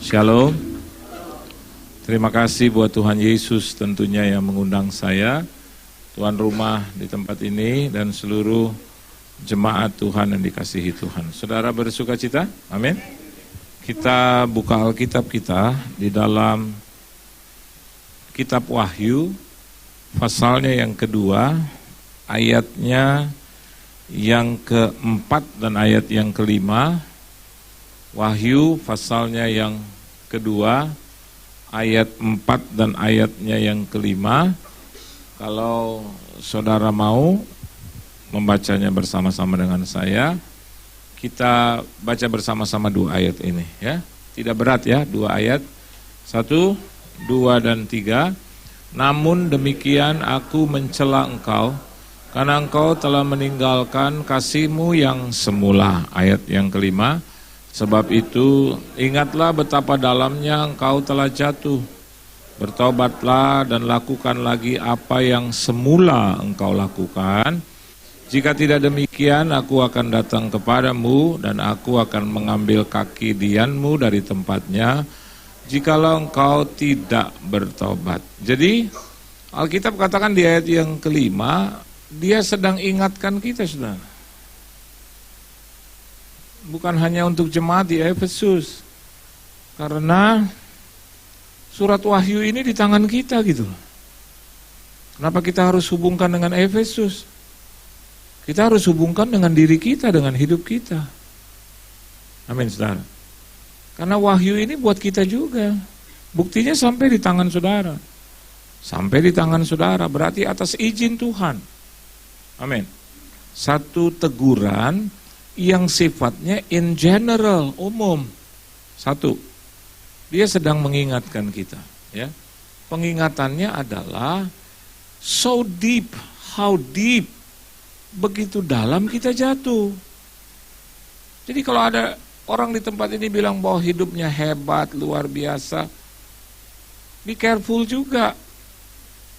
Shalom. Terima kasih buat Tuhan Yesus tentunya yang mengundang saya, tuan rumah di tempat ini, dan seluruh jemaat Tuhan yang dikasihi Tuhan. Saudara bersuka cita? Amin. Kita buka Alkitab kita di dalam kitab Wahyu, pasalnya yang kedua, ayatnya yang keempat dan ayat yang kelima. Wahyu pasalnya yang kedua, ayat 4 dan ayatnya yang kelima. Kalau saudara mau membacanya bersama-sama dengan saya, kita baca bersama-sama dua ayat ini ya. Tidak berat ya, dua ayat. 1, 2 dan 3. Namun demikian aku mencela engkau, karena engkau telah meninggalkan kasihmu yang semula. Ayat yang kelima. Sebab itu ingatlah betapa dalamnya engkau telah jatuh. Bertobatlah dan lakukan lagi apa yang semula engkau lakukan. Jika tidak demikian, aku akan datang kepadamu dan aku akan mengambil kaki dianmu dari tempatnya, jikalau engkau tidak bertobat. Jadi Alkitab katakan di ayat yang kelima, dia sedang ingatkan kita, saudara. Bukan hanya untuk jemaat di Efesus, karena surat Wahyu ini di tangan kita gitu. Kenapa kita harus hubungkan dengan Efesus? Kita harus hubungkan dengan diri kita, dengan hidup kita. Amin, saudara. Karena Wahyu ini buat kita juga. Buktinya sampai di tangan saudara. Sampai di tangan saudara, berarti atas izin Tuhan. Amin. Satu teguran yang sifatnya in general, umum. Satu, dia sedang mengingatkan kita, ya. Pengingatannya adalah so deep, how deep, begitu dalam kita jatuh. Jadi kalau ada orang di tempat ini bilang bahwa hidupnya hebat, luar biasa, be careful juga.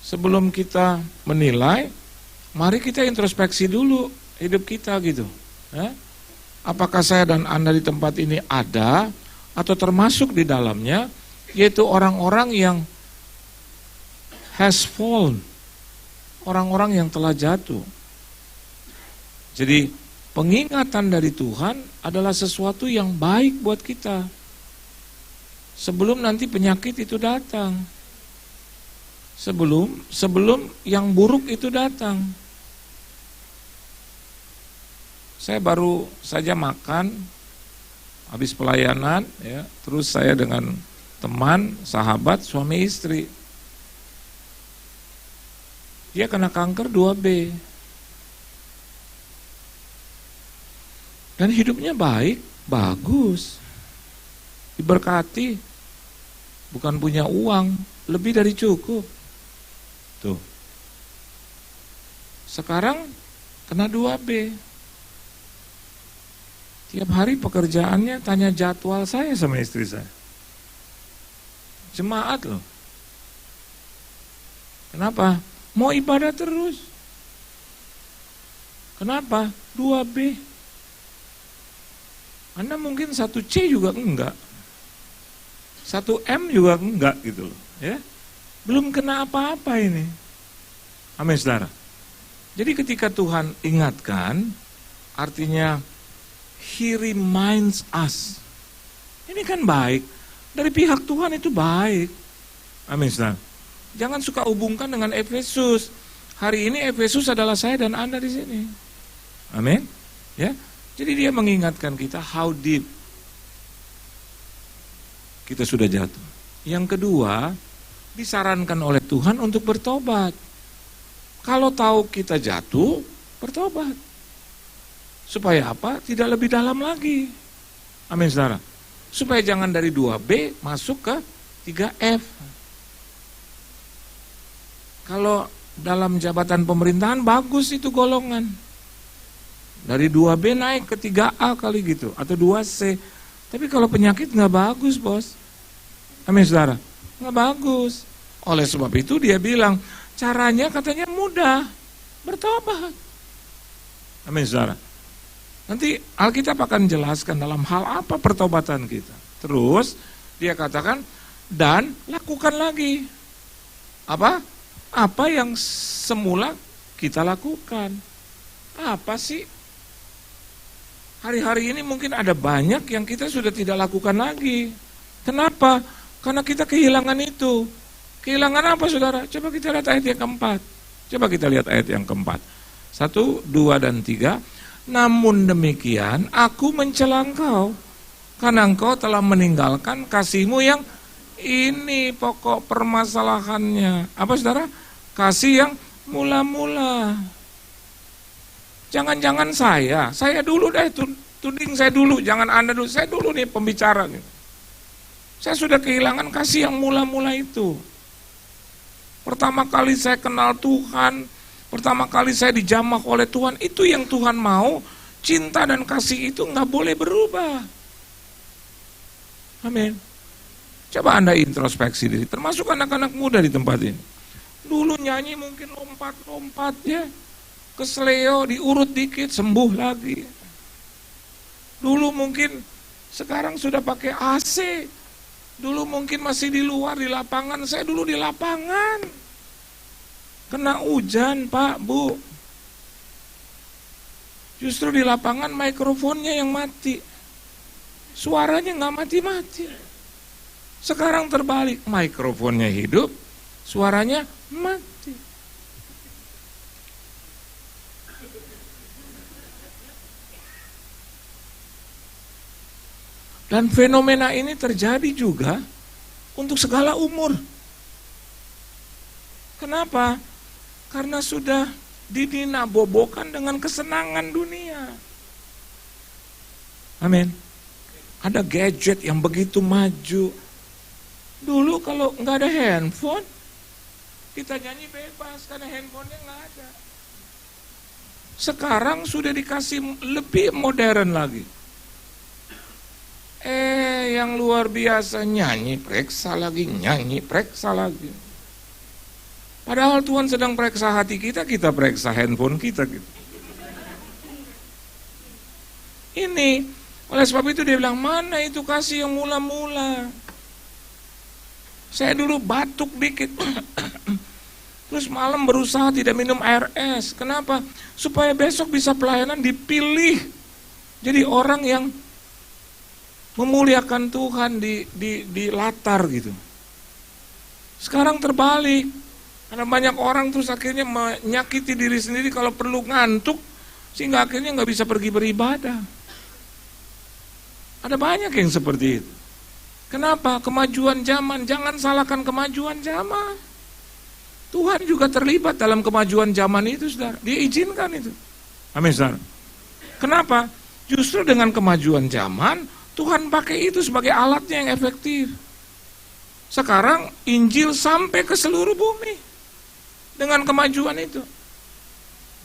Sebelum kita menilai, mari kita introspeksi dulu hidup kita gitu, ya. Apakah saya dan Anda di tempat ini ada atau termasuk di dalamnya, yaitu orang-orang yang has fallen, orang-orang yang telah jatuh. Jadi pengingatan dari Tuhan adalah sesuatu yang baik buat kita sebelum nanti penyakit itu datang, sebelum yang buruk itu datang. Saya baru saja makan habis pelayanan ya, terus saya dengan teman, sahabat, suami istri. Dia kena kanker 2B. Dan hidupnya baik, bagus. Diberkati. Bukan punya uang, lebih dari cukup. Tuh. Sekarang kena 2B. Tiap hari pekerjaannya tanya jadwal saya sama istri saya. Jemaat loh. Kenapa? Mau ibadah terus. Kenapa? 2B. Anda mungkin 1C juga enggak. 1M juga enggak gitu loh. Ya. Belum kena apa-apa ini. Amin, saudara. Jadi ketika Tuhan ingatkan, artinya He reminds us. Ini kan baik. Dari pihak Tuhan itu baik. Amin, saudara. Jangan suka hubungkan dengan Efesus. Hari ini Efesus adalah saya dan Anda di sini. Amin. Ya. Jadi dia mengingatkan kita how deep kita sudah jatuh. Yang kedua, disarankan oleh Tuhan untuk bertobat. Kalau tahu kita jatuh, bertobat. Supaya apa? Tidak lebih dalam lagi. Amin, saudara. Supaya jangan dari 2B masuk ke 3F. Kalau dalam jabatan pemerintahan bagus itu golongan. Dari 2B naik ke 3A kali gitu. Atau 2C. Tapi kalau penyakit gak bagus, bos. Amin, saudara. Gak bagus. Oleh sebab itu dia bilang, caranya katanya mudah. Bertobat. Amin, saudara. Nanti Alkitab akan jelaskan dalam hal apa pertobatan kita. Terus Dia katakan, dan lakukan lagi. Apa? Apa yang semula kita lakukan. Apa sih? Hari-hari ini mungkin ada banyak yang kita sudah tidak lakukan lagi. Kenapa? Karena kita kehilangan itu. Kehilangan apa, saudara? Coba kita lihat ayat yang keempat. Coba kita lihat ayat yang keempat. 1, 2, dan 3. Namun demikian, aku mencela engkau, karena engkau telah meninggalkan kasihmu yang ini pokok permasalahannya. Apa, saudara? Kasih yang mula-mula. Jangan-jangan saya dulu deh, tuding saya dulu, jangan Anda dulu, saya dulu nih pembicara. Saya sudah kehilangan kasih yang mula-mula itu. Pertama kali saya kenal Tuhan, pertama kali saya dijamah oleh Tuhan, itu yang Tuhan mau, cinta dan kasih itu nggak boleh berubah. Amin. Coba Anda introspeksi diri, termasuk anak-anak muda di tempat ini. Dulu nyanyi mungkin lompat-lompat ya, kesleo diurut dikit sembuh lagi. Dulu mungkin, sekarang sudah pakai AC. Dulu mungkin masih di luar, di lapangan. Saya dulu di lapangan. Kena hujan, Pak, Bu. Justru di lapangan mikrofonnya yang mati. Suaranya nggak mati-mati. Sekarang terbalik, mikrofonnya hidup, suaranya mati. Dan fenomena ini terjadi juga untuk segala umur. Kenapa? Karena sudah didinabobokan dengan kesenangan dunia. Amin. Ada gadget yang begitu maju. Dulu kalau nggak ada handphone, kita nyanyi bebas karena handphonenya nggak ada. Sekarang sudah dikasih lebih modern lagi. Yang luar biasa, nyanyi periksa lagi, nyanyi periksa lagi. Padahal Tuhan sedang periksa hati kita, kita periksa handphone kita gitu. Ini, oleh sebab itu dia bilang, mana itu kasih yang mula-mula. Saya dulu batuk dikit, terus malam berusaha tidak minum air es. Kenapa? Supaya besok bisa pelayanan dipilih. Jadi orang yang memuliakan Tuhan di latar gitu. Sekarang terbalik. Karena banyak orang terus akhirnya menyakiti diri sendiri kalau perlu ngantuk, sehingga akhirnya nggak bisa pergi beribadah. Ada banyak yang seperti itu. Kenapa? Kemajuan zaman. Jangan salahkan kemajuan zaman. Tuhan juga terlibat dalam kemajuan zaman itu, saudara. Dia izinkan itu. Amin, saudara. Kenapa? Justru dengan kemajuan zaman, Tuhan pakai itu sebagai alatnya yang efektif. Sekarang Injil sampai ke seluruh bumi dengan kemajuan itu.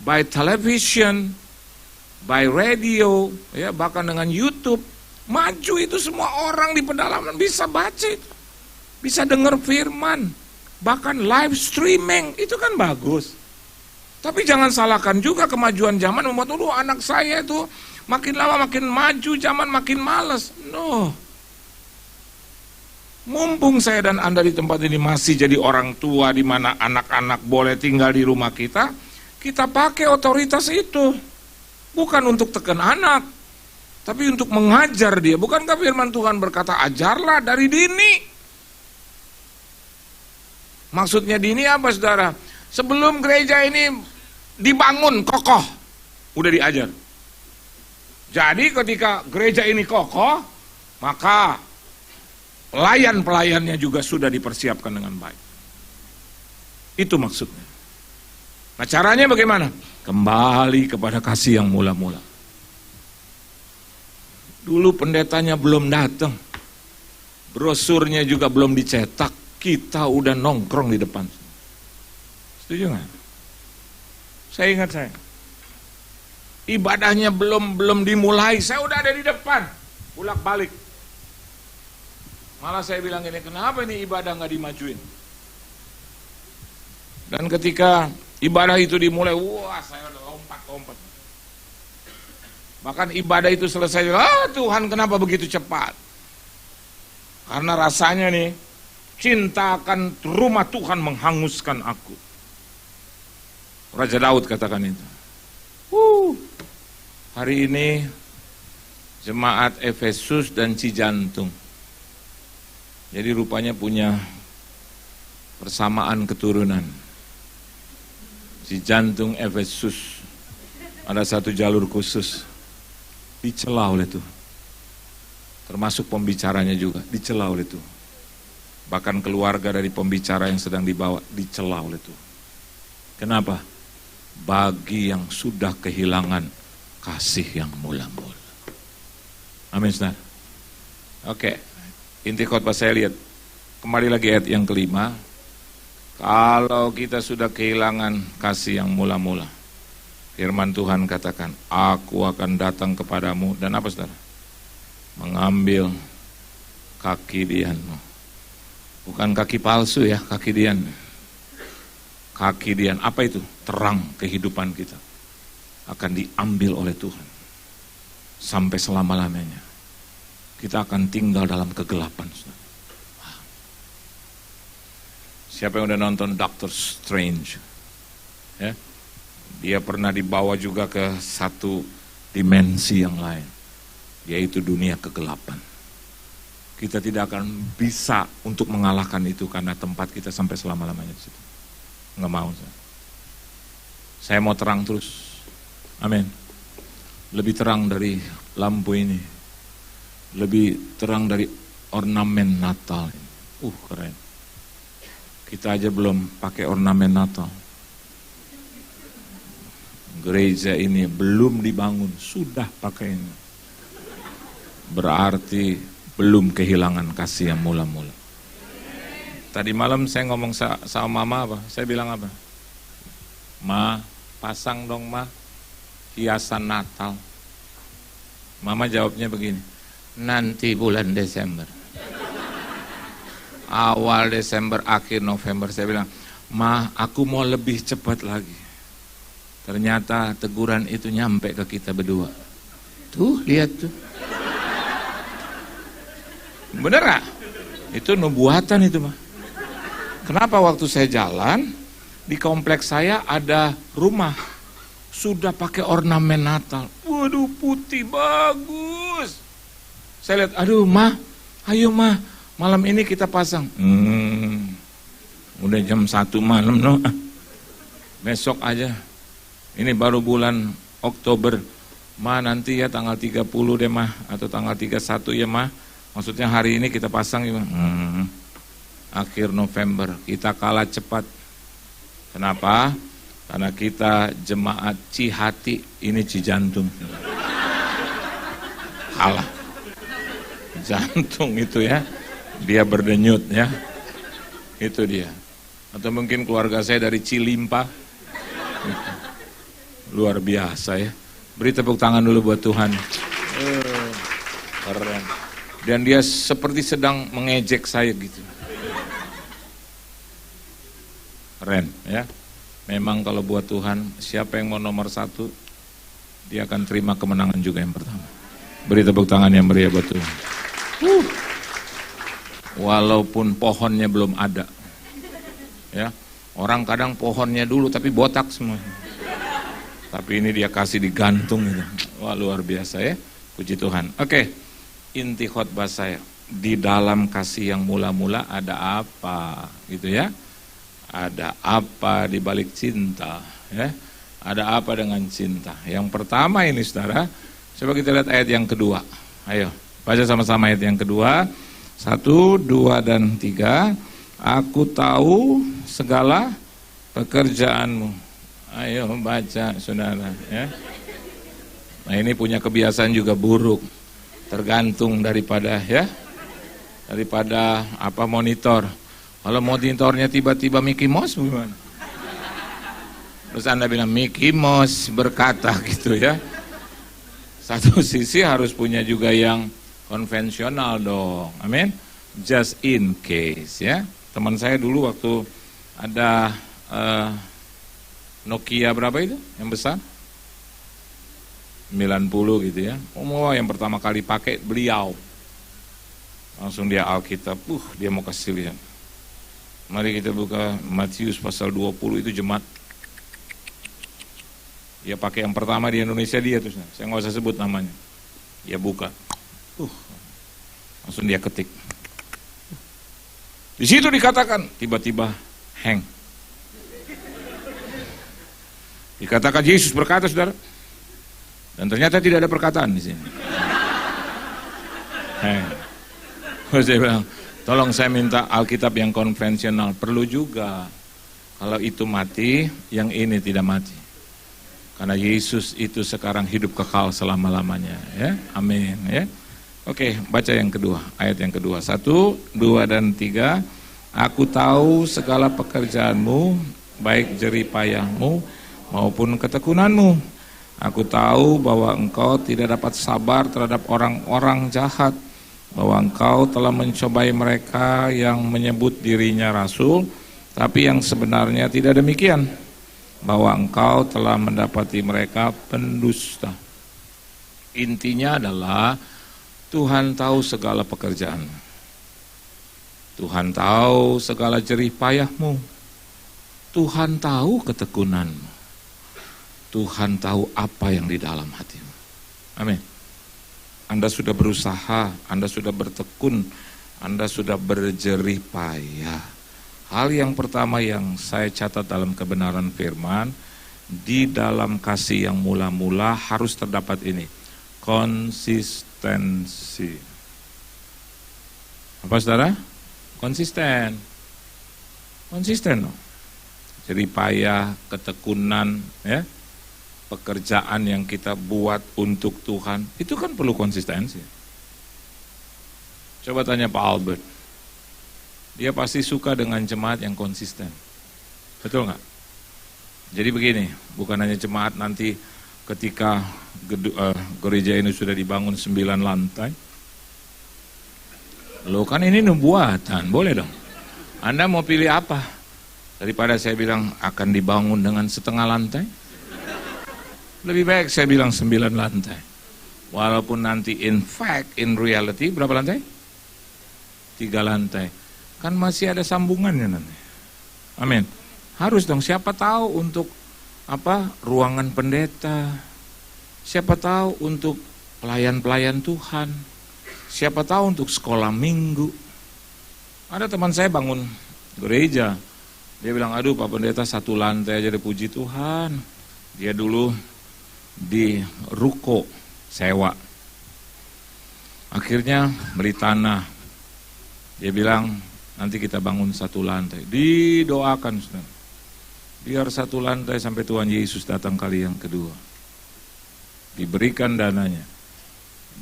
By television, by radio, ya bahkan dengan YouTube, maju itu semua orang di pedalaman bisa baca itu. Bisa dengar firman, bahkan live streaming, itu kan bagus. Tapi jangan salahkan juga kemajuan zaman membuat anak saya itu makin lama makin maju, zaman makin malas. No. Mumpung saya dan Anda di tempat ini masih jadi orang tua di mana anak-anak boleh tinggal di rumah kita pakai otoritas itu. Bukan untuk tekan anak, tapi untuk mengajar dia. Bukankah firman Tuhan berkata, ajarlah dari dini. Maksudnya dini apa, saudara? Sebelum gereja ini dibangun kokoh, udah diajar. Jadi ketika gereja ini kokoh, maka pelayan-pelayannya juga sudah dipersiapkan dengan baik. Itu maksudnya. Nah, caranya bagaimana? Kembali kepada kasih yang mula-mula. Dulu pendetanya belum datang, brosurnya juga belum dicetak, kita udah nongkrong di depan. Setuju nggak? Saya ingat saya. Ibadahnya belum dimulai, saya udah ada di depan, bolak-balik. Malah saya bilang ini, kenapa ini ibadah nggak dimajuin? Dan ketika ibadah itu dimulai, wah saya udah lompat-lompat. Bahkan ibadah itu selesai, Tuhan kenapa begitu cepat? Karena rasanya nih, cinta akan rumah Tuhan menghanguskan aku. Raja Daud katakan itu. Hari ini jemaat Efesus dan Cijantung. Jadi rupanya punya persamaan keturunan. Cijantung Efesus ada satu jalur khusus. Dicela oleh Tuhan. Termasuk pembicaranya juga dicela oleh Tuhan. Bahkan keluarga dari pembicara yang sedang dibawa dicela oleh Tuhan. Kenapa? Bagi yang sudah kehilangan kasih yang mula-mula. Amin, saudara. Oke, inti khotbah saya lihat. Kembali lagi ayat yang kelima. Kalau kita sudah kehilangan kasih yang mula-mula, firman Tuhan katakan, aku akan datang kepadamu. Dan apa, saudara? Mengambil kaki dianmu. Bukan kaki palsu ya, kaki dian. Kaki dian, apa itu? Terang kehidupan kita akan diambil oleh Tuhan. Sampai selama-lamanya. Kita akan tinggal dalam kegelapan. Siapa yang udah nonton Doctor Strange? Ya? Dia pernah dibawa juga ke satu dimensi yang lain, yaitu dunia kegelapan. Kita tidak akan bisa untuk mengalahkan itu karena tempat kita sampai selama-lamanya di situ. Nggak mau. Saya mau terang terus. Amin. Lebih terang dari lampu ini. Lebih terang dari ornamen Natal. Keren. Kita aja belum pakai ornamen Natal. Gereja ini belum dibangun, sudah pakai ini. Berarti belum kehilangan kasih yang mula-mula. Tadi malam saya ngomong sama mama apa? Saya bilang apa? Ma, pasang dong ma, hiasan Natal. Mama jawabnya begini, nanti bulan Desember. Awal Desember, akhir November. Saya bilang, ma, aku mau lebih cepat lagi. Ternyata teguran itu nyampe ke kita berdua. Tuh, lihat tuh. Bener gak? Itu nubuatan itu mah. Kenapa waktu saya jalan, di kompleks saya ada rumah. Sudah pakai ornamen Natal. Waduh, putih bagus. Saya lihat, aduh mah, ayo mah, malam ini kita pasang. Udah jam 1 malam no. Besok aja. Ini baru bulan Oktober. Ma, nanti ya tanggal 30 deh mah, atau tanggal 31 ya mah. Maksudnya hari ini kita pasang ya. Akhir November, kita kalah cepat. Kenapa? Karena kita jemaat Cihati, ini Cijantung. Kalah. Jantung itu ya, dia berdenyut ya. Itu dia. Atau mungkin keluarga saya dari Cilimpa. Luar biasa ya. Beri tepuk tangan dulu buat Tuhan. Keren. Dan dia seperti sedang mengejek saya gitu. Keren ya. Memang kalau buat Tuhan, siapa yang mau nomor 1, dia akan terima kemenangan juga yang pertama. Beri tepuk tangan yang meriah buat Tuhan. Walaupun pohonnya belum ada. Ya. Orang kadang pohonnya dulu tapi botak semua. Tapi ini dia kasih digantung gitu. Wah, luar biasa ya. Puji Tuhan. Oke. Inti khotbah saya, di dalam kasih yang mula-mula ada apa gitu ya. Ada apa di balik cinta ya? Ada apa dengan cinta? Yang pertama ini saudara, coba kita lihat ayat yang kedua. Ayo, baca sama-sama ayat yang kedua. 1, 2, dan 3. Aku tahu segala pekerjaanmu. Ayo baca saudara ya. Nah ini punya kebiasaan juga buruk. Tergantung daripada ya. Daripada apa monitor. Kalau monitornya tiba-tiba Mickey Mouse gimana? Terus Anda bilang Mickey Mouse berkata gitu ya. Satu sisi harus punya juga yang konvensional dong. Amin. Just in case ya. Teman saya dulu waktu ada Nokia berapa itu? Yang besar? 90 gitu ya. Yang pertama kali pakai beliau. Langsung dia Alkitab, dia mau kasih lihat. Mari kita buka Matius pasal 20, itu jemaat. Dia pakai yang pertama di Indonesia dia tuh, saya nggak usah sebut namanya. Dia buka, langsung dia ketik. Di situ dikatakan, tiba-tiba hang. Dikatakan Yesus berkata, saudara, dan ternyata tidak ada perkataan di sini. Hang. Saya bilang, tolong saya minta Alkitab yang konvensional. Perlu juga. Kalau itu mati, yang ini tidak mati. Karena Yesus itu sekarang hidup kekal selama-lamanya. Ya, amin. Ya. Oke, baca yang kedua, ayat yang kedua. 1, 2, dan 3. Aku tahu segala pekerjaanmu, baik jerih payahmu maupun ketekunanmu. Aku tahu bahwa engkau tidak dapat sabar terhadap orang-orang jahat, bahwa engkau telah mencobai mereka yang menyebut dirinya rasul, tapi yang sebenarnya tidak demikian, bahwa engkau telah mendapati mereka pendusta. Intinya adalah Tuhan tahu segala pekerjaan. Tuhan tahu segala jerih payahmu. Tuhan tahu ketekunanmu. Tuhan tahu apa yang di dalam hatimu. Amin. Anda sudah berusaha, Anda sudah bertekun, Anda sudah berjerih payah. Hal yang pertama yang saya catat dalam kebenaran firman, di dalam kasih yang mula-mula harus terdapat ini, konsistensi. Apa saudara? Konsisten. Konsisten. Jerih payah, ketekunan, ya. Pekerjaan yang kita buat untuk Tuhan, itu kan perlu konsistensi. Coba tanya Pak Albert, dia pasti suka dengan jemaat yang konsisten, betul nggak? Jadi begini, bukan hanya jemaat nanti ketika gereja ini sudah dibangun 9 lantai, loh kan ini nubuatan, boleh dong. Anda mau pilih apa? Daripada saya bilang akan dibangun dengan setengah lantai, lebih baik saya bilang 9 lantai. Walaupun nanti in fact, in reality, berapa lantai? 3 lantai. Kan masih ada sambungannya nanti. Amin. Harus dong, siapa tahu untuk apa? Ruangan pendeta. Siapa tahu untuk pelayan-pelayan Tuhan. Siapa tahu untuk sekolah minggu. Ada teman saya bangun gereja. Dia bilang, aduh Pak Pendeta 1 lantai aja dipuji Tuhan. Dia dulu di ruko sewa, akhirnya beli tanah. Dia bilang nanti kita bangun 1 lantai, didoakan saudara, biar 1 lantai sampai Tuhan Yesus datang kali yang kedua, diberikan dananya,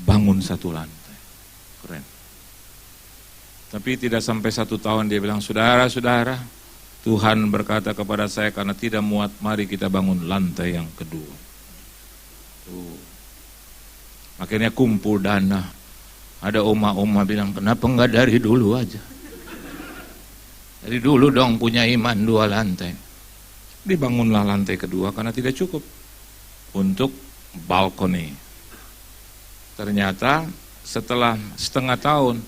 bangun 1 lantai, keren. Tapi tidak sampai 1 tahun dia bilang, saudara-saudara, Tuhan berkata kepada saya, karena tidak muat, mari kita bangun lantai yang kedua. Akhirnya kumpul dana. Ada oma-oma bilang, kenapa enggak dari dulu aja? Dari dulu dong punya iman 2 lantai. Dibangunlah lantai kedua karena tidak cukup untuk balkoni. Ternyata setelah setengah tahun,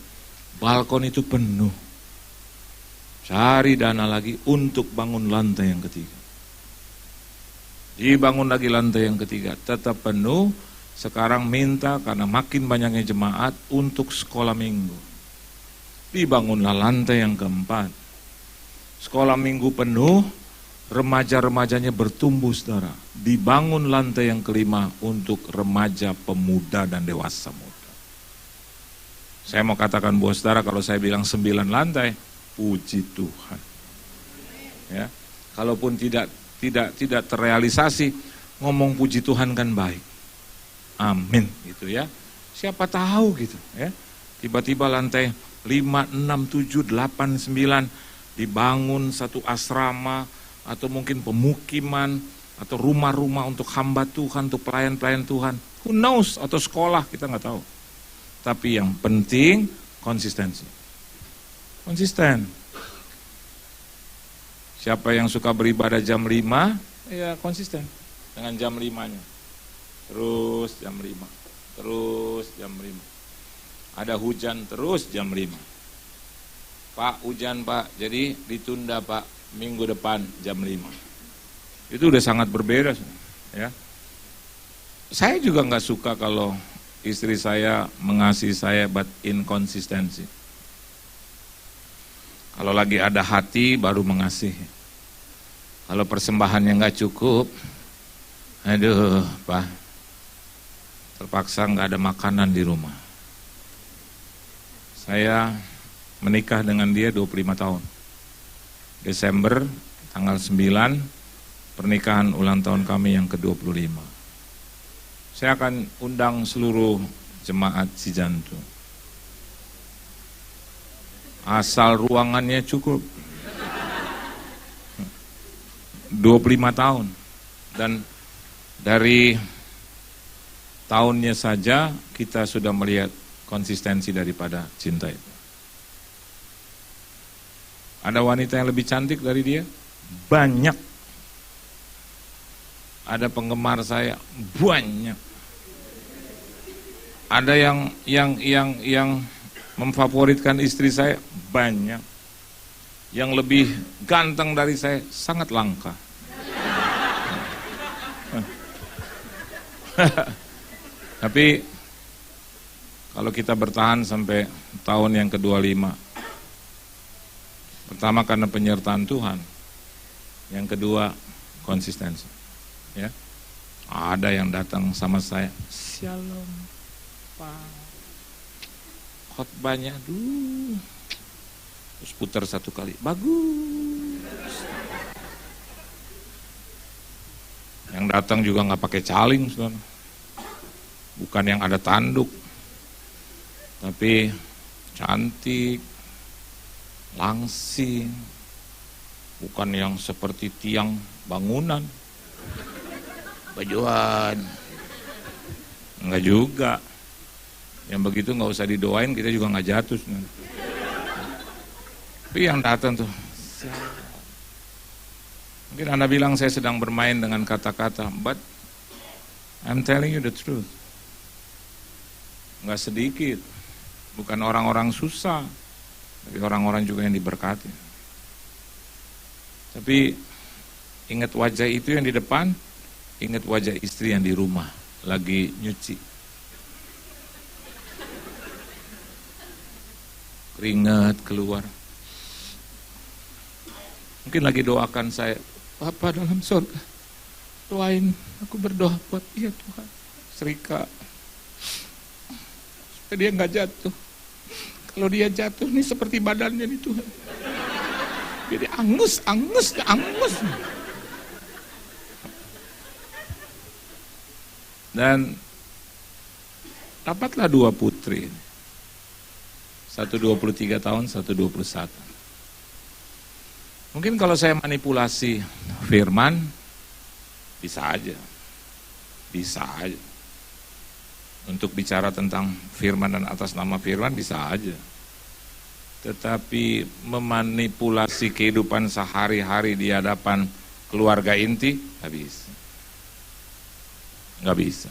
balkon itu penuh. Cari dana lagi untuk bangun lantai yang ketiga. Dibangun lagi lantai yang ketiga, tetap penuh. Sekarang minta karena makin banyaknya jemaat untuk sekolah minggu. Dibangunlah lantai yang keempat. Sekolah minggu penuh, remaja-remajanya bertumbuh saudara. Dibangun lantai yang kelima untuk remaja, pemuda, dan dewasa muda. Saya mau katakan buat saudara, kalau saya bilang 9 lantai, puji Tuhan. Ya, kalaupun tidak terrealisasi, ngomong puji Tuhan kan baik. Amin gitu ya. Siapa tahu gitu ya. Tiba-tiba lantai 5, 6, 7, 8, 9 dibangun satu asrama atau mungkin pemukiman atau rumah-rumah untuk hamba Tuhan, untuk pelayan-pelayan Tuhan. Who knows, atau sekolah, kita nggak tahu. Tapi yang penting konsistensi. Konsisten. Siapa yang suka beribadah jam 5, ya konsisten dengan jam 5-nya. Terus jam 5, terus jam 5. Ada hujan terus jam 5. Pak, hujan Pak, jadi ditunda Pak, minggu depan jam 5. Itu udah sangat berbeda ya. Saya juga nggak suka kalau istri saya mengasihi saya but inkonsistensi. Kalau lagi ada hati baru mengasihi. Kalau persembahannya nggak cukup, aduh Pak, terpaksa nggak ada makanan di rumah. Saya menikah dengan dia 25 tahun. Desember tanggal 9, pernikahan ulang tahun kami yang ke-25. Saya akan undang seluruh jemaat Cijantung. Asal ruangannya cukup. 25 tahun. Dan dari tahunnya saja kita sudah melihat konsistensi daripada cinta itu. Ada wanita yang lebih cantik dari dia? Banyak. Ada penggemar saya? Banyak. Ada yang memfavoritkan istri saya? Banyak. Yang lebih ganteng dari saya? Sangat langka. Tapi kalau kita bertahan sampai tahun yang ke-25, pertama karena penyertaan Tuhan, yang kedua konsistensi. Ya, ada yang datang sama saya, Shalom Pak, khotbahnya aduh, terus putar satu kali, bagus. Yang datang juga nggak pakai caling, saudara. Bukan yang ada tanduk, tapi cantik, langsing, bukan yang seperti tiang bangunan, bajuan, enggak juga. Yang begitu nggak usah didoain, kita juga nggak jatuh. Tapi yang datang tuh, mungkin Anda bilang saya sedang bermain dengan kata-kata, but I'm telling you the truth. Nggak sedikit. Bukan orang-orang susah, tapi orang-orang juga yang diberkati. Tapi ingat wajah itu yang di depan, ingat wajah istri yang di rumah, lagi nyuci. Keringat keluar. Mungkin lagi doakan saya, Bapa dalam surga, doain aku berdoa buat dia Tuhan, Serika, supaya dia nggak jatuh. Kalau dia jatuh nih seperti badannya nih Tuhan. Jadi angus. Dan dapatlah 2 putri. Satu 23 tahun, satu 21. Mungkin kalau saya manipulasi firman, bisa aja. Untuk bicara tentang firman dan atas nama firman bisa aja. Tetapi memanipulasi kehidupan sehari-hari di hadapan keluarga inti, nggak bisa.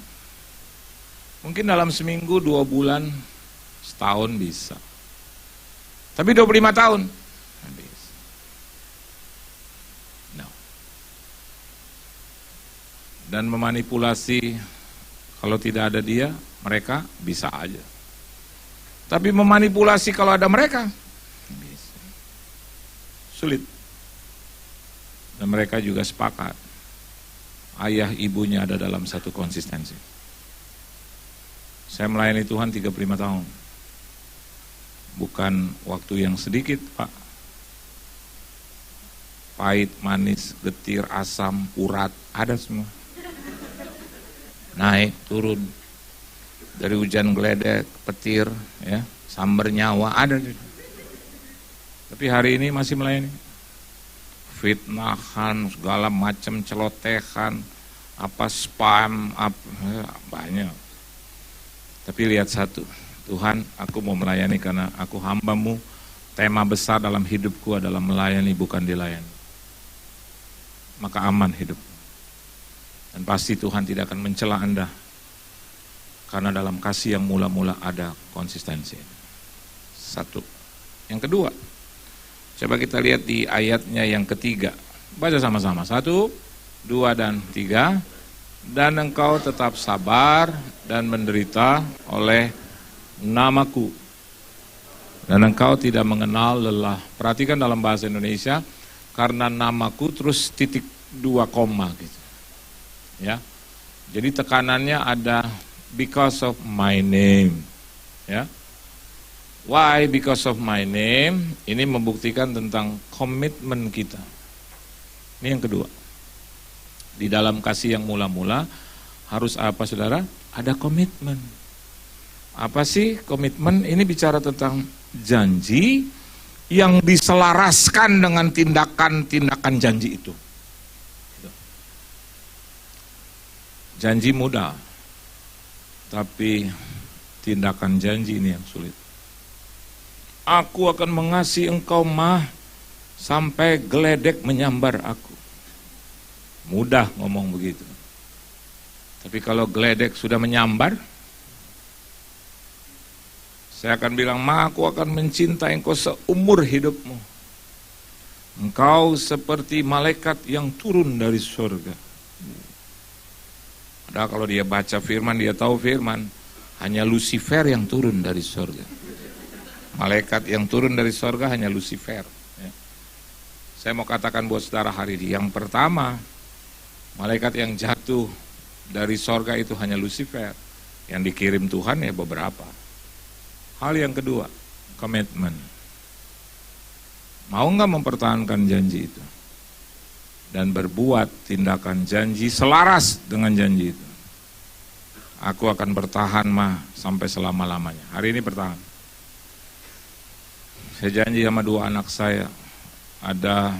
Mungkin dalam seminggu, 2 bulan, setahun bisa. Tapi 25 tahun, nggak bisa. No. Dan memanipulasi, kalau tidak ada dia, mereka bisa aja. Tapi memanipulasi kalau ada mereka, bisa. Sulit. Dan mereka juga sepakat. Ayah ibunya ada dalam satu konsistensi. Saya melayani Tuhan 35 tahun. Bukan waktu yang sedikit, Pak. Pahit, manis, getir, asam, urat, ada semua. Naik, turun, dari hujan geledek, petir, ya, sambar nyawa, ada juga. Tapi hari ini masih melayani. Fitnahan, segala macam celotehan, apa spam, banyak. Tapi lihat satu, Tuhan, aku mau melayani karena aku hamba-Mu. Tema besar dalam hidupku adalah melayani, bukan dilayani. Maka aman hidup. Dan pasti Tuhan tidak akan mencela Anda Karena dalam kasih yang mula-mula ada konsistensi. Satu. Yang kedua, coba kita lihat di ayatnya yang ketiga. Baca sama-sama. 1, 2, dan 3. Dan engkau tetap sabar dan menderita oleh namaku. Dan engkau tidak mengenal lelah. Perhatikan dalam bahasa Indonesia, karena namaku terus titik 2 koma gitu. Ya. Jadi tekanannya ada because of my name. Ya. Why? Because of my name. Ini membuktikan tentang komitmen kita. Ini yang kedua. Di dalam kasih yang mula-mula harus apa, saudara? Ada komitmen. Apa sih komitmen? Ini bicara tentang janji yang diselaraskan dengan tindakan-tindakan janji itu. Janji mudah, tapi tindakan janji ini yang sulit. Aku akan mengasihi engkau sampai geledek menyambar aku. Mudah ngomong begitu. Tapi kalau geledek sudah menyambar, saya akan bilang, aku akan mencintai engkau seumur hidupmu. Engkau seperti malaikat yang turun dari surga. Padahal kalau dia baca firman, dia tahu firman, hanya Lucifer yang turun dari surga. Malaikat yang turun dari surga hanya Lucifer. Ya. Saya mau katakan buat saudara hari ini, yang pertama, malaikat yang jatuh dari surga itu hanya Lucifer. Yang dikirim Tuhan ya beberapa. Hal yang kedua, komitmen. Mau nggak mempertahankan janji itu? Dan berbuat tindakan janji selaras dengan janji itu. Aku akan bertahan sampai selama-lamanya. Hari ini bertahan. Saya janji sama 2 anak saya, ada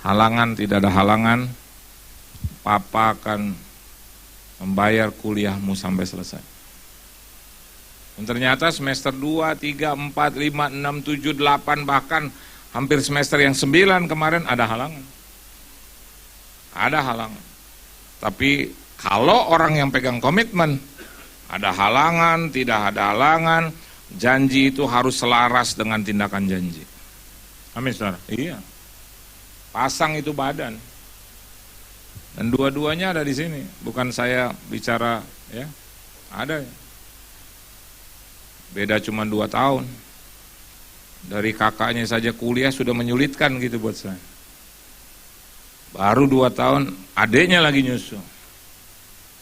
halangan, tidak ada halangan, Papa akan membayar kuliahmu sampai selesai. Dan ternyata semester 2, 3, 4, 5, 6, 7, 8, bahkan hampir semester yang 9 kemarin ada halangan. Ada halangan. Tapi kalau orang yang pegang komitmen, ada halangan, tidak ada halangan, janji itu harus selaras dengan tindakan janji. Amin, saudara? Iya. Pasang itu badan. Dan dua-duanya ada di sini. Bukan saya bicara, ya. Ada. Beda cuma 2 tahun. Dari kakaknya saja kuliah sudah menyulitkan gitu buat saya. Baru 2 tahun, adiknya lagi nyusul.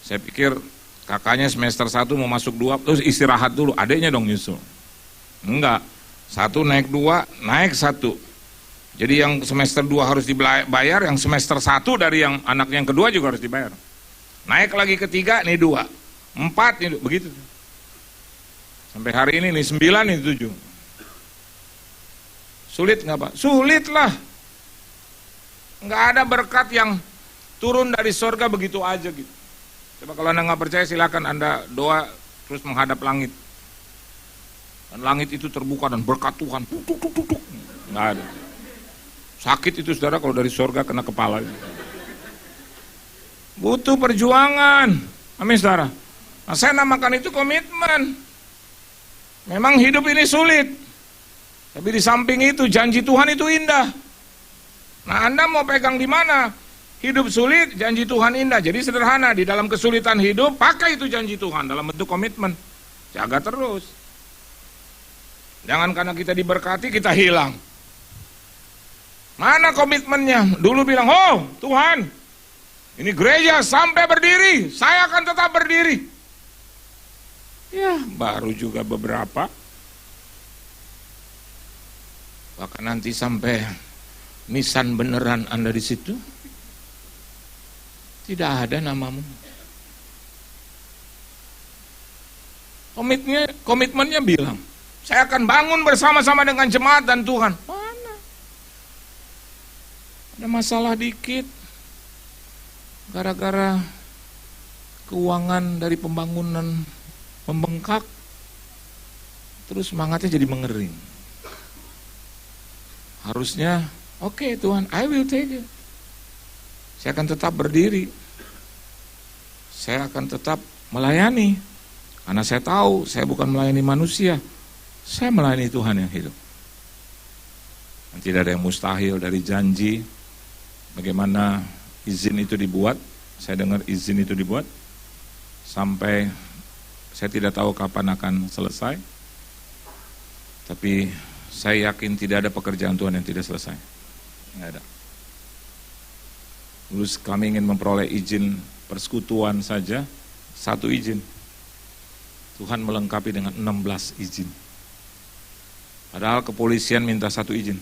Saya pikir kakaknya semester 1 mau masuk 2, terus istirahat dulu, adiknya dong nyusul. Enggak, 1 naik 2, naik 1. Jadi yang semester 2 harus dibayar, yang semester 1 dari yang anak yang kedua juga harus dibayar. Naik lagi ke 3, nih 2, 4, nih, begitu. Sampai hari ini nih 9, nih 7. Sulit nggak Pak? Sulit lah. Nggak ada berkat yang turun dari surga begitu aja gitu. Coba kalau Anda nggak percaya silakan Anda doa terus menghadap langit. Dan langit itu terbuka dan berkat Tuhan. Tuk. Nggak ada. Sakit itu saudara kalau dari surga kena kepala. Butuh perjuangan. Amin saudara. Nah, saya namakan itu komitmen. Memang hidup ini sulit. Tapi di samping itu janji Tuhan itu indah. Nah, Anda mau pegang di mana? Hidup sulit, janji Tuhan indah. Jadi sederhana, di dalam kesulitan hidup, pakai itu janji Tuhan dalam bentuk komitmen. Jaga terus. Jangan karena kita diberkati, kita hilang. Mana komitmennya? Dulu bilang, oh Tuhan, ini gereja sampai berdiri, saya akan tetap berdiri. Ya, baru juga beberapa. Bahkan nanti sampai nisan beneran Anda di situ, tidak ada namamu. Komitmennya bilang, saya akan bangun bersama-sama dengan jemaat dan Tuhan. Mana? Ada masalah dikit, gara-gara keuangan dari pembangunan membengkak, terus semangatnya jadi mengering. Harusnya, oke, Tuhan, I will take it. Saya akan tetap berdiri. Saya akan tetap melayani. Karena saya tahu saya bukan melayani manusia, saya melayani Tuhan yang hidup. Dan tidak ada yang mustahil dari janji. Bagaimana izin itu dibuat, saya dengar izin itu dibuat, sampai saya tidak tahu kapan akan selesai. Tapi saya yakin tidak ada pekerjaan Tuhan yang tidak selesai. Nggak ada. Terus kami ingin memperoleh izin persekutuan saja, 1 izin. Tuhan melengkapi dengan 16 izin. Padahal kepolisian minta 1 izin.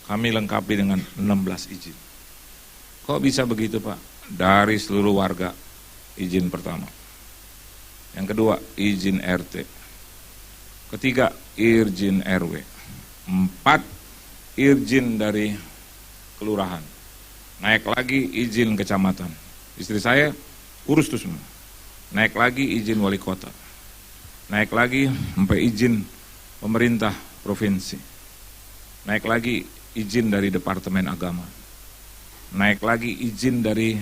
Kami lengkapi dengan 16 izin. Kok bisa begitu, Pak? Dari seluruh warga, izin pertama. Yang kedua, izin RT. Ketiga, izin RW. 4, izin dari kelurahan. Naik lagi izin kecamatan. Istri saya urus tuh semua. Naik lagi izin wali kota. Naik lagi sampai izin pemerintah provinsi. Naik lagi izin dari Departemen Agama. Naik lagi izin dari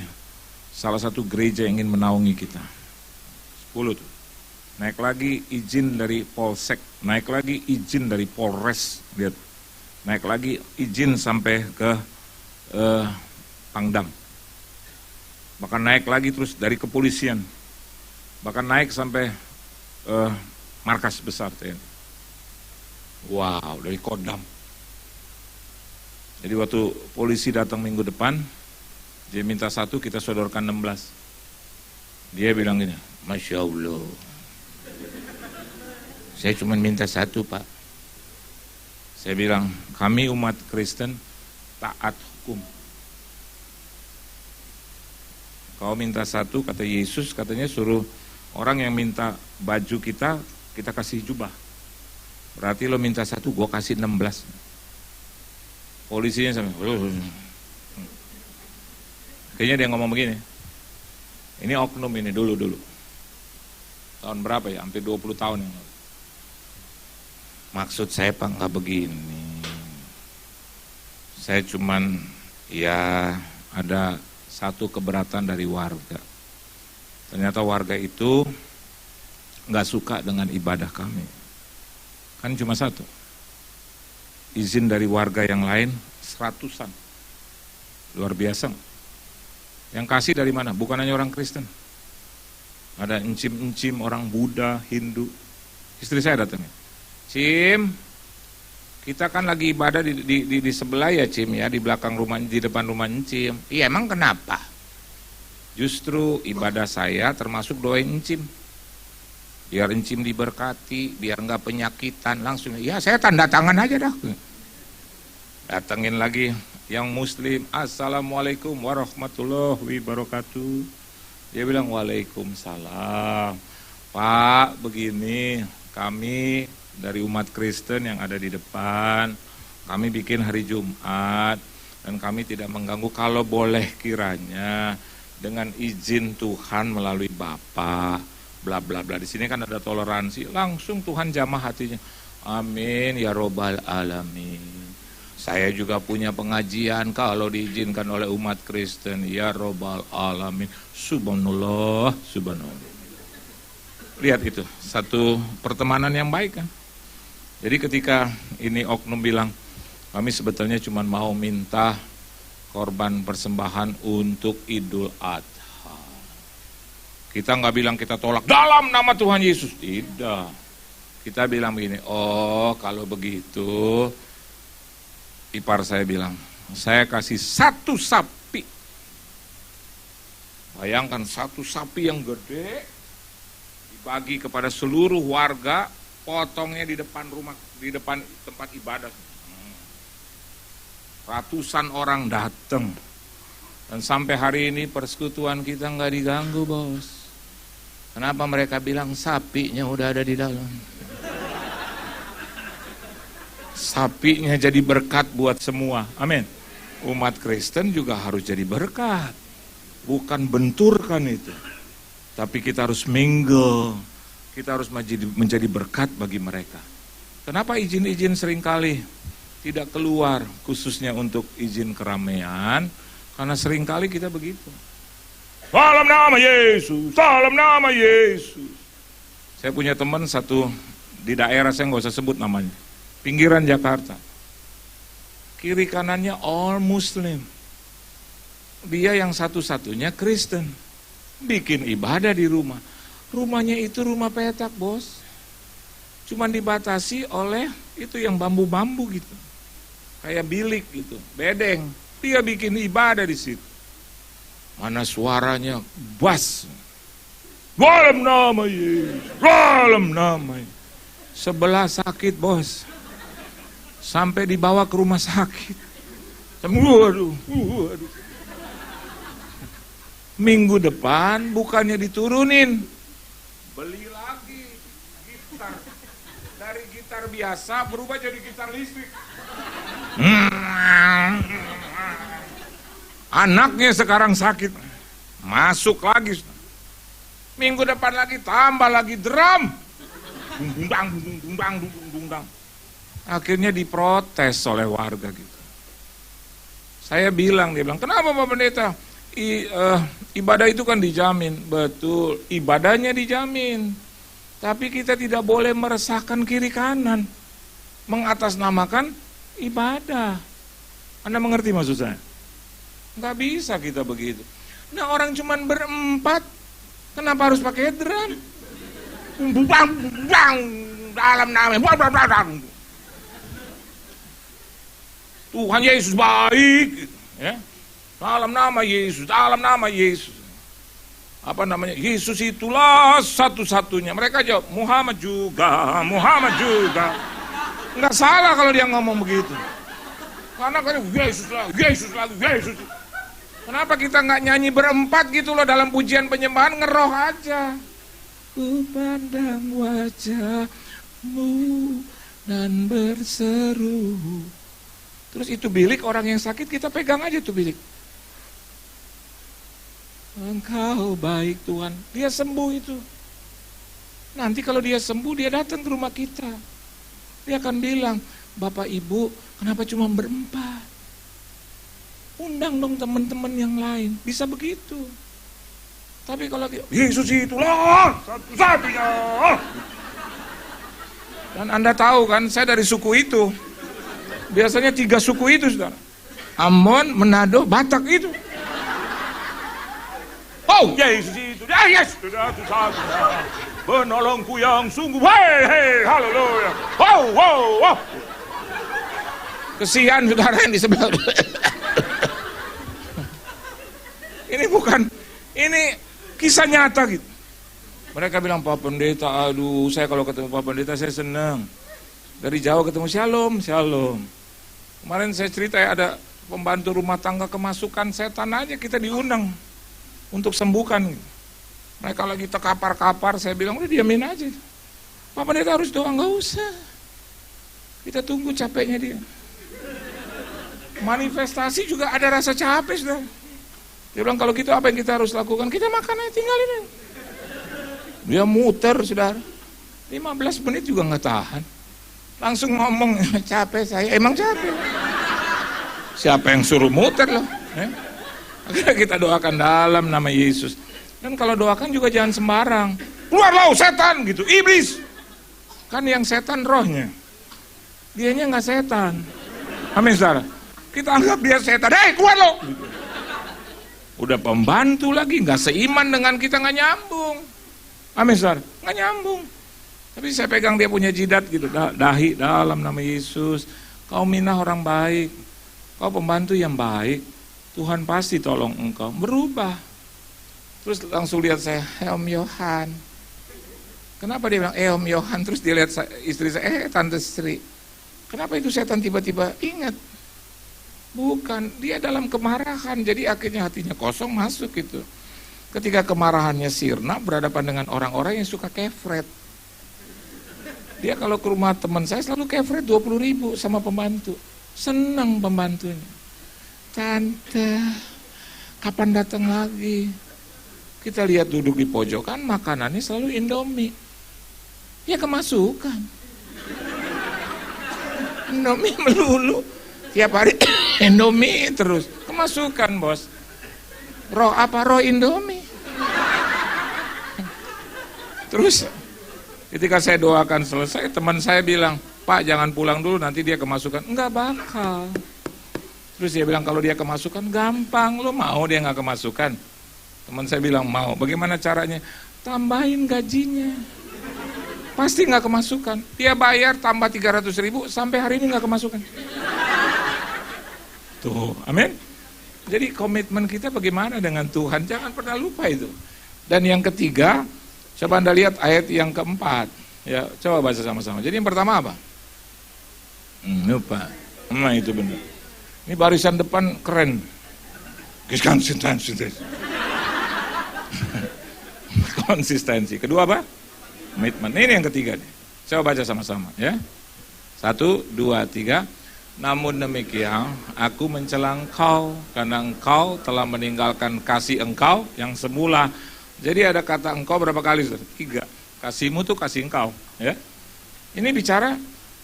salah satu gereja yang ingin menaungi kita. 10 tuh. Naik lagi izin dari Polsek. Naik lagi izin dari Polres. Lihat. Naik lagi izin sampai ke Pangdam. Bahkan naik lagi terus dari kepolisian. Bahkan naik sampai markas besar TNI. Wow, dari Kodam. Jadi waktu polisi datang minggu depan, dia minta 1, kita sodorkan 16. Dia bilang gini, Masya Allah, saya cuma minta 1, Pak. Saya bilang, kami umat Kristen taat hukum. Kau minta 1, kata Yesus, katanya suruh orang yang minta baju kita kasih jubah. Berarti lo minta 1, gua kasih 16. Polisinya sama, kayaknya dia ngomong begini, ini oknum ini dulu. Tahun berapa ya? Hampir 20 tahun yang lalu. Maksud saya Pak nggak begini. Saya cuman ya ada 1 keberatan dari warga. Ternyata warga itu nggak suka dengan ibadah kami. Kan cuma 1. Izin dari warga yang lain 100-an. Luar biasa. Yang kasih dari mana? Bukan hanya orang Kristen. Ada encim-encim orang Buddha, Hindu. Istri saya datangnya. Cim, kita kan lagi ibadah di sebelah ya Cim ya, di belakang rumah, di depan rumah Encim. Iya emang kenapa? Justru ibadah saya termasuk doain Encim. Biar Encim diberkati, biar enggak penyakitan, langsung. Ya saya tanda tangan aja dah. Datengin lagi yang muslim, Assalamualaikum warahmatullahi wabarakatuh. Dia bilang Waalaikumsalam. Pak begini, kami dari umat Kristen yang ada di depan, kami bikin hari Jumat dan kami tidak mengganggu, kalau boleh kiranya dengan izin Tuhan melalui Bapak, bla bla bla. Di sini kan ada toleransi, langsung Tuhan jamah hatinya. Amin ya robbal alamin. Saya juga punya pengajian kalau diizinkan oleh umat Kristen, ya robbal alamin. Subhanallah, subhanallah. Lihat itu, satu pertemanan yang baik kan. Jadi ketika ini oknum bilang, kami sebetulnya cuma mau minta korban persembahan untuk Idul Adha. Kita nggak bilang kita tolak dalam nama Tuhan Yesus, tidak. Kita bilang begini, oh kalau begitu, ipar saya bilang, saya kasih 1 sapi. Bayangkan 1 sapi yang gede, dibagi kepada seluruh warga, potongnya di depan rumah, di depan tempat ibadah. Ratusan orang datang. Dan sampai hari ini persekutuan kita nggak diganggu, bos. Kenapa mereka bilang sapinya udah ada di dalam? Sapinya jadi berkat buat semua. Amin. Umat Kristen juga harus jadi berkat. Bukan benturkan itu. Tapi kita harus mingle. Kita harus menjadi berkat bagi mereka. Kenapa izin-izin seringkali tidak keluar, khususnya untuk izin keramaian? Karena seringkali kita begitu. Dalam nama Yesus, dalam nama Yesus. Saya punya teman satu di daerah, saya nggak usah sebut namanya, pinggiran Jakarta. Kiri kanannya all Muslim. Dia yang satu-satunya Kristen. Bikin ibadah di rumah. Rumahnya itu rumah petak, bos. Cuman dibatasi oleh itu yang bambu-bambu gitu. Kayak bilik gitu, bedeng. Dia bikin ibadah di situ. Mana suaranya bass. Dalam nama Yesus, dalam nama Yesus. Sebelah sakit, bos. Sampai dibawa ke rumah sakit. Waduh. Minggu depan bukannya diturunin, beli lagi gitar. Dari gitar biasa berubah jadi gitar listrik. Anaknya sekarang sakit, masuk lagi. Minggu depan lagi tambah lagi drum. Dung. Akhirnya diprotes oleh warga gitu. Saya bilang, dia bilang, kenapa Pak Pendeta? Ibadah itu kan dijamin. Betul, ibadahnya dijamin. Tapi kita tidak boleh meresahkan kiri kanan, mengatasnamakan ibadah. Anda mengerti maksud saya? Nggak bisa kita begitu. Nah, orang cuman berempat, kenapa harus pakai drum? Bang, dalam nama Tuhan Yesus baik, ya. Dalam nama Yesus, dalam nama Yesus. Apa namanya? Yesus itulah satu-satunya. Mereka jawab, Muhammad juga. Nggak salah kalau dia ngomong begitu. Karena kan Yesus lagi. Kenapa kita nggak nyanyi berempat gitu loh dalam pujian penyembahan, ngeroh aja. Ku pandang wajahmu dan berseru. Terus itu bilik orang yang sakit kita pegang aja tuh bilik. Engkau baik Tuhan, dia sembuh itu. Nanti kalau dia sembuh, dia datang ke rumah kita. Dia akan bilang, Bapak Ibu, kenapa cuma berempat? Undang dong teman-teman yang lain, bisa begitu. Tapi kalau Yesus itulah satu-satunya. Dan Anda tahu kan, saya dari suku itu. Biasanya 3 suku itu, saudara. Ambon, Manado, Batak itu. Oh, Yesus itu, Yesus satu-satunya. Penolongku yang sungguh, hei, haleluya. Wow. Kesian saudara yang di sebelah. Ini kisah nyata gitu. Mereka bilang, Pak Pendeta, aduh, saya kalau ketemu Pak Pendeta saya senang. Dari jauh ketemu, shalom. Kemarin saya cerita ya, ada pembantu rumah tangga kemasukan setan aja kita diundang untuk sembuhkan. Mereka lagi terkapar-kapar, saya bilang, udah diamin aja. Pak Pendeta harus doa, nggak usah. Kita tunggu capeknya dia. Manifestasi juga ada rasa capek, saudara. Dia bilang, kalau gitu apa yang kita harus lakukan? Kita makan aja, tinggalin aja. Dia muter, saudara. 15 menit juga nggak tahan. Langsung ngomong, capek saya, emang capek. Siapa yang suruh muter loh? Akhirnya kita doakan dalam nama Yesus. Dan kalau doakan juga jangan sembarang. Keluar lo setan gitu, iblis. Kan yang setan rohnya. Dianya nggak setan. Amin, saudara. Kita anggap dia setan. Hei, keluar lo. Gitu. Udah pembantu lagi, nggak seiman dengan kita, nggak nyambung. Amin, saudara. Nggak nyambung. Tapi saya pegang dia punya jidat gitu, dahi dalam nama Yesus. Kau minah orang baik, kau pembantu yang baik, Tuhan pasti tolong engkau berubah. Terus langsung lihat saya, Om Yohan. Kenapa dia bilang Om Yohan? Terus dia lihat istri saya, Tante Sri. Kenapa itu setan tiba-tiba ingat? Bukan, dia dalam kemarahan, jadi akhirnya hatinya kosong masuk gitu. Ketika kemarahannya sirna, berhadapan dengan orang-orang yang suka kefret. Dia kalau ke rumah teman saya selalu kefret 20.000 sama pembantu. Senang pembantunya. Tante, kapan datang lagi? Kita lihat duduk di pojokan, makanannya selalu Indomie. Ya kemasukan. Indomie melulu. Tiap hari Indomie terus. Kemasukan, bos. Roh apa? Roh Indomie. Terus ketika saya doakan selesai, teman saya bilang, Pak jangan pulang dulu nanti dia kemasukan. Enggak bakal. Terus dia bilang kalau dia kemasukan gampang, lo mau dia nggak kemasukan? Teman saya bilang mau. Bagaimana caranya? Tambahin gajinya. Pasti nggak kemasukan. Dia bayar tambah 300.000 sampai hari ini nggak kemasukan. Tuh, amin. Jadi komitmen kita bagaimana dengan Tuhan? Jangan pernah lupa itu. Dan yang ketiga, coba Anda lihat ayat yang keempat. Ya, coba baca sama-sama. Jadi yang pertama apa? Lupa. Nah itu benar. Ini barisan depan keren. Konsistensi. Kedua apa? Komitmen. Ini yang ketiga nih. Coba baca sama-sama ya. 1, 2, 3. Namun demikian, aku mencela engkau karena engkau telah meninggalkan kasih engkau yang semula. Jadi ada kata engkau berapa kali? 3. Kasihmu tuh kasih engkau. Ya. Ini bicara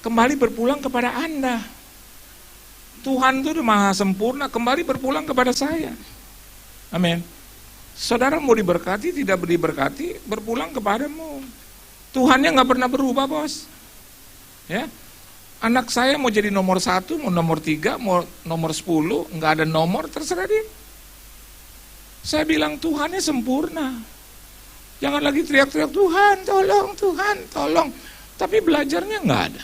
kembali berpulang kepada Anda. Tuhan itu maha sempurna, kembali berpulang kepada saya. Amin. Saudara mau diberkati, tidak diberkati, berpulang kepadamu. Tuhannya nggak pernah berubah, bos. Ya. Anak saya mau jadi nomor 1, mau nomor 3, mau nomor 10, nggak ada nomor, terserah dia. Saya bilang Tuhannya sempurna. Jangan lagi teriak-teriak, Tuhan tolong. Tapi belajarnya nggak ada.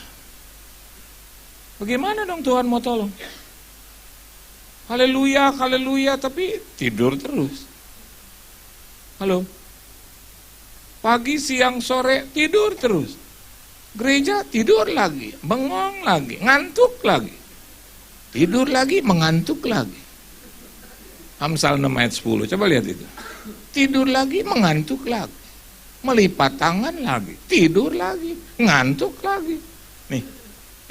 Bagaimana dong Tuhan mau tolong? Haleluya, tapi tidur terus. Halo? Pagi, siang, sore, tidur terus. Gereja tidur lagi, bengong lagi, ngantuk lagi. Tidur lagi, mengantuk lagi. Amsal 6 ayat 10, coba lihat itu. Tidur lagi, mengantuk lagi. Melipat tangan lagi, tidur lagi, ngantuk lagi. Nih,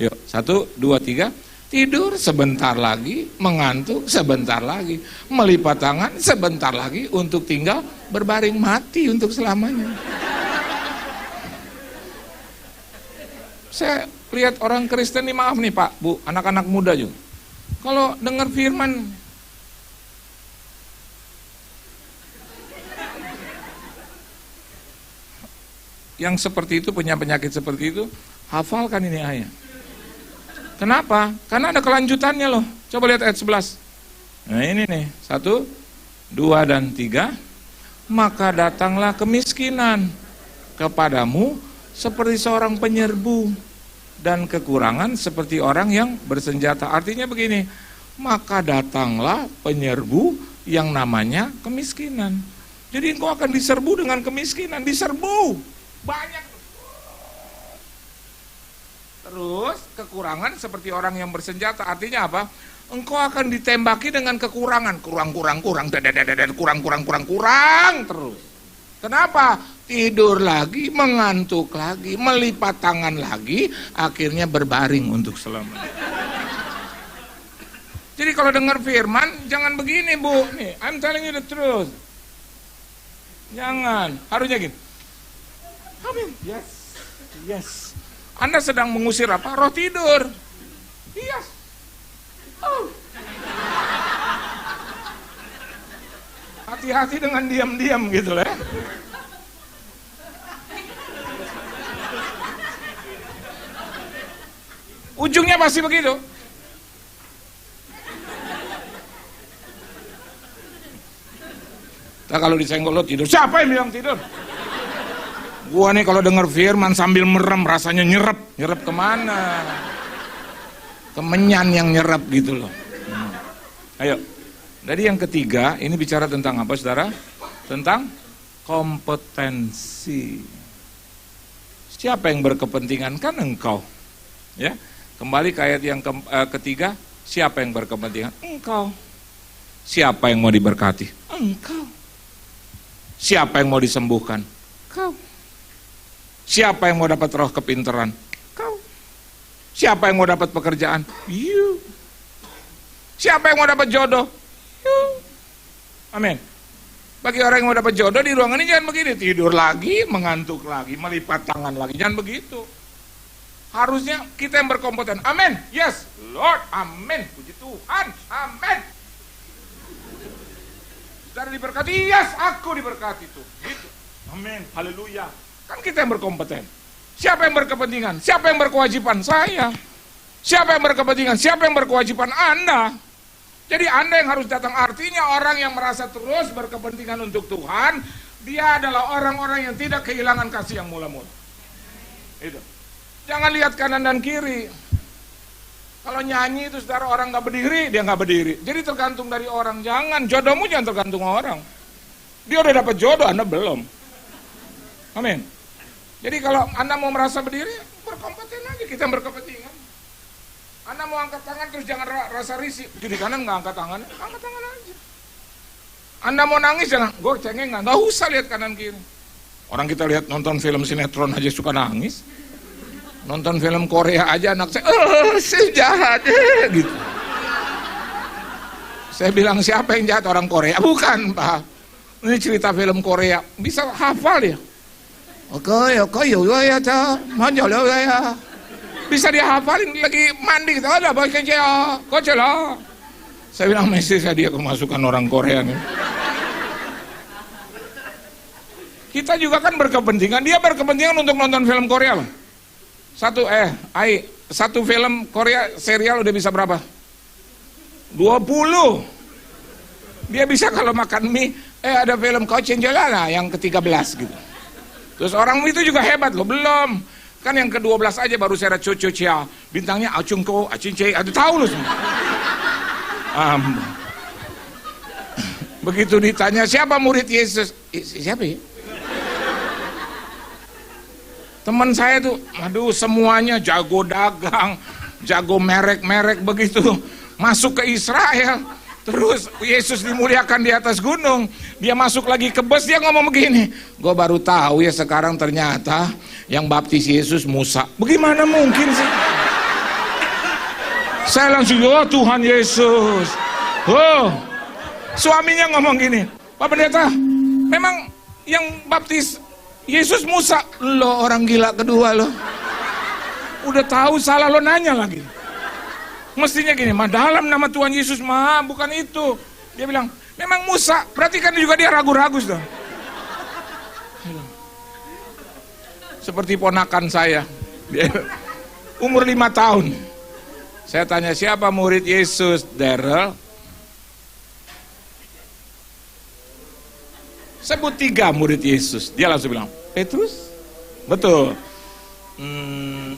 yuk 1, 2, 3. Tidur sebentar lagi, mengantuk sebentar lagi. Melipat tangan sebentar lagi untuk tinggal berbaring mati untuk selamanya. Saya lihat orang Kristen nih, maaf nih Pak, Bu, anak-anak muda juga. Kalau dengar firman, yang seperti itu, punya penyakit seperti itu, hafalkan ini ayat. Kenapa? Karena ada kelanjutannya loh. Coba lihat ayat 11. Nah ini nih, 1, 2, dan 3. Maka datanglah kemiskinan kepadamu seperti seorang penyerbu, dan kekurangan seperti orang yang bersenjata. Artinya begini, maka datanglah penyerbu yang namanya kemiskinan. Jadi engkau akan diserbu dengan kemiskinan, diserbu banyak. Terus kekurangan seperti orang yang bersenjata. Artinya apa? Engkau akan ditembaki dengan kekurangan, kurang terus. Kenapa? Tidur lagi, mengantuk lagi, melipat tangan lagi, akhirnya berbaring untuk selamanya. Jadi kalau dengar firman, jangan begini Bu, nih, I'm telling you the truth. Jangan, harusnya gini. Amin. Yes. Anda sedang mengusir apa? Roh tidur. Yes. Oh. Hati-hati dengan diam-diam gitu lah. Ujungnya pasti begitu. Nah, kalau disenggol lo tidur, siapa yang bilang tidur? Gua nih kalau dengar firman sambil merem rasanya nyerap kemana? Kemenyan yang nyerap gitu loh. Ayo. Jadi yang ketiga, ini bicara tentang apa saudara? Tentang kompetensi. Siapa yang berkepentingan? Kan engkau. Ya. Kembali ke ayat yang ketiga, siapa yang berkepentingan? Engkau. Siapa yang mau diberkati? Engkau. Siapa yang mau disembuhkan? Kau. Siapa yang mau dapat roh kepintaran? Kau. Siapa yang mau dapat pekerjaan? You. Siapa yang mau dapat jodoh? You. Amin. Bagi orang yang mau dapat jodoh di ruangan ini jangan begini, tidur lagi, mengantuk lagi, melipat tangan lagi, jangan begitu. Harusnya kita yang berkompeten. Amin. Yes, Lord. Amin. Puji Tuhan. Amin. Saudara diberkati. Yes, aku diberkati tuh. Gitu. Amin. Haleluya. Kan kita yang berkompeten. Siapa yang berkepentingan? Siapa yang berkewajiban? Saya. Siapa yang berkepentingan? Siapa yang berkewajiban? Anda. Jadi Anda yang harus datang. Artinya orang yang merasa terus berkepentingan untuk Tuhan, dia adalah orang-orang yang tidak kehilangan kasih yang mula-mula. Itu. Jangan lihat kanan dan kiri. Kalau nyanyi itu saudara orang gak berdiri, dia gak berdiri. Jadi tergantung dari orang. Jangan, jodohmu jangan tergantung orang. Dia udah dapat jodoh, Anda belum. Amin. Jadi kalau Anda mau merasa berdiri, berkompeten aja, kita yang berkepentingan. Anda mau angkat tangan terus jangan rasa risih. Kiri kanan nggak angkat tangan aja. Anda mau nangis jangan, gue cengeng nggak usah lihat kanan kiri. Orang kita lihat nonton film sinetron aja suka nangis. Nonton film Korea aja anak saya, sejahat gitu. Saya bilang siapa yang jahat, orang Korea? Bukan Pak. Ini cerita film Korea, bisa hafal ya. Oke, ya, ya. Bisa dia hafalin lagi mandi gitu. Ada baik aja, kocela. Saya bilang mesti saya dia kemasukan orang Korea nih. Kita juga kan berkepentingan. Dia berkepentingan untuk nonton film Korea lah. Satu film Korea serial udah bisa berapa? 20. Dia bisa kalau makan mie, ada film Kau Cenjolana yang ke-13 gitu. Terus orang itu juga hebat loh, belum. Kan yang ke-12 aja baru saya Coco Cia. Bintangnya Acung Ko, Acing Cei, ada tahu loh semua. Begitu ditanya siapa murid Yesus? Siapa ya? Teman saya tuh, aduh semuanya jago dagang, jago merek-merek begitu. Masuk ke Israel. Terus Yesus dimuliakan di atas gunung. Dia masuk lagi ke bus, dia ngomong begini, gue baru tahu ya sekarang ternyata yang baptis Yesus Musa. Bagaimana mungkin sih? Saya langsung, oh Tuhan Yesus. Oh, suaminya ngomong gini, Pak Pendeta, memang yang baptis Yesus Musa. Lo orang gila kedua lo. Udah tahu salah lo nanya lagi. Mestinya gini, dalam nama Tuhan Yesus bukan itu. Dia bilang, memang Musa, berarti kan juga dia ragu-ragu sudah. Seperti ponakan saya, dia umur 5 tahun. Saya tanya, siapa murid Yesus? Daryl. Sebut 3 murid Yesus. Dia langsung bilang, Petrus? Betul.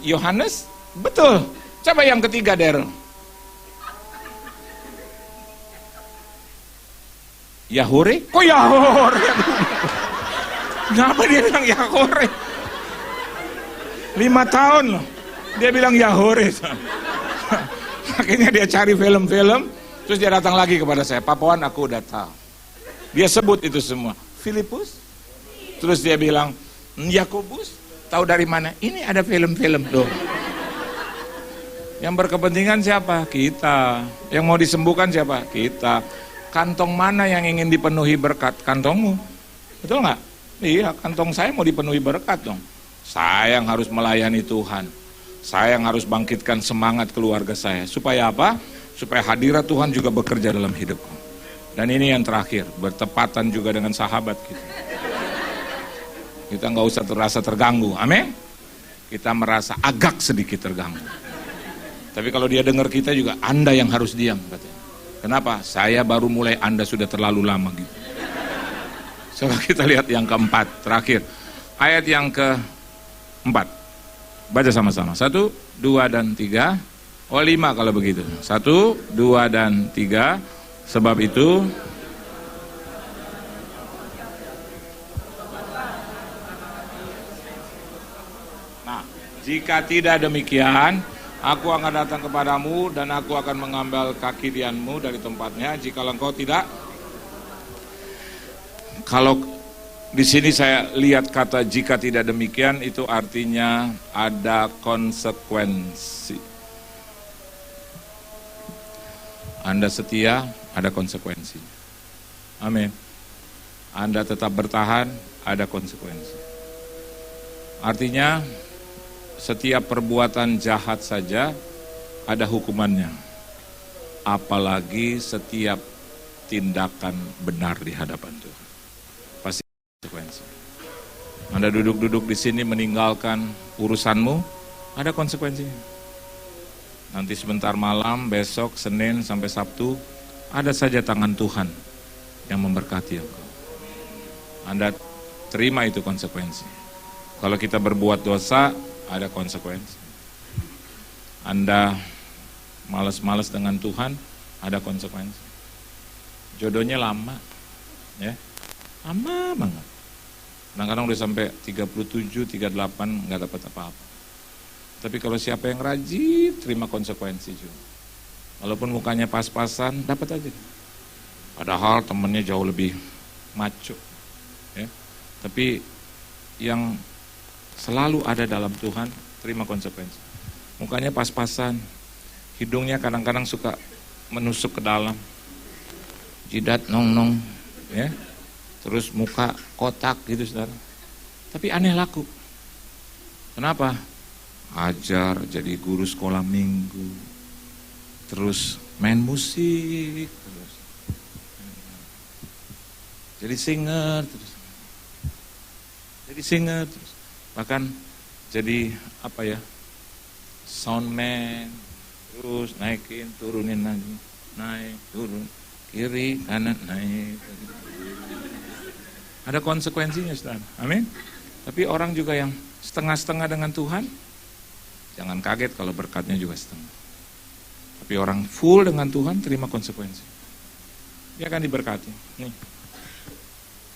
Yohanes? Betul. Coba yang ketiga, Daryl. Yahore? Kok Yahore? Kenapa dia bilang Yahore? 5 tahun loh. Dia bilang Yahore. Akhirnya dia cari film-film. Terus dia datang lagi kepada saya. Pak Puan, aku udah tahu. Dia sebut itu semua. Filipus? Terus dia bilang, Yakobus? Tahu dari mana? Ini ada film-film tuh. Yang berkepentingan siapa? Kita. Yang mau disembuhkan siapa? Kita. Kantong mana yang ingin dipenuhi berkat? Kantongmu. Betul nggak? Iya, kantong saya mau dipenuhi berkat dong. Saya yang harus melayani Tuhan. Saya yang harus bangkitkan semangat keluarga saya. Supaya apa? Supaya hadirat Tuhan juga bekerja dalam hidupku. Dan ini yang terakhir, bertepatan juga dengan sahabat kita. Kita nggak usah terasa terganggu, amin? Kita merasa agak sedikit terganggu. Tapi kalau dia dengar kita juga, Anda yang harus diam, katanya. Kenapa? Saya baru mulai, Anda sudah terlalu lama gitu. Coba kita lihat yang keempat, terakhir. Ayat yang keempat. Baca sama-sama. 1, 2, dan 3. Oh 5 kalau begitu. 1, 2, dan 3. Sebab itu nah, jika tidak demikian, aku akan datang kepadamu dan aku akan mengambil kaki dianmu dari tempatnya. Jika engkau tidak, kalau di sini saya lihat kata jika tidak demikian, itu artinya ada konsekuensi. Anda setia, ada konsekuensi. Amin. Anda tetap bertahan, ada konsekuensi. Artinya setiap perbuatan jahat saja ada hukumannya. Apalagi setiap tindakan benar di hadapan Tuhan. Pasti konsekuensi. Anda duduk-duduk di sini meninggalkan urusanmu, ada konsekuensinya. Nanti sebentar malam, besok, Senin sampai Sabtu, ada saja tangan Tuhan yang memberkati engkau. Anda terima itu konsekuensi. Kalau kita berbuat dosa, ada konsekuensi. Anda malas-malas dengan Tuhan, ada konsekuensi. Jodohnya lama, ya, lama banget. Kadang-kadang udah sampai 37, 38 nggak dapat apa-apa. Tapi kalau siapa yang rajin, terima konsekuensi juga. Walaupun mukanya pas-pasan, dapat aja. Padahal temennya jauh lebih maco, ya. Tapi yang selalu ada dalam Tuhan, terima konsekuensi. Mukanya pas-pasan, hidungnya kadang-kadang suka menusuk ke dalam, jidat nong-nong, ya. Terus muka kotak gitu, saudara. Tapi aneh laku. Kenapa? Ajar, jadi guru sekolah minggu, terus main musik, terus jadi singer, terus bahkan jadi apa ya, soundman, terus naikin, turunin lagi, naik, turun, kiri, kanan, naik. Ada konsekuensinya, saudara. Amin. Tapi orang juga yang setengah-setengah dengan Tuhan, jangan kaget kalau berkatnya juga setengah. Tapi orang full dengan Tuhan, terima konsekuensi. Dia akan diberkati. Nih.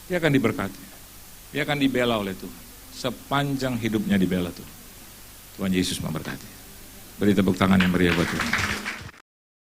Dia akan diberkati. Dia akan dibela oleh Tuhan. Sepanjang hidupnya dibela Tuhan. Tuhan Yesus memberkati. Beri tepuk tangan yang meriah buat Tuhan.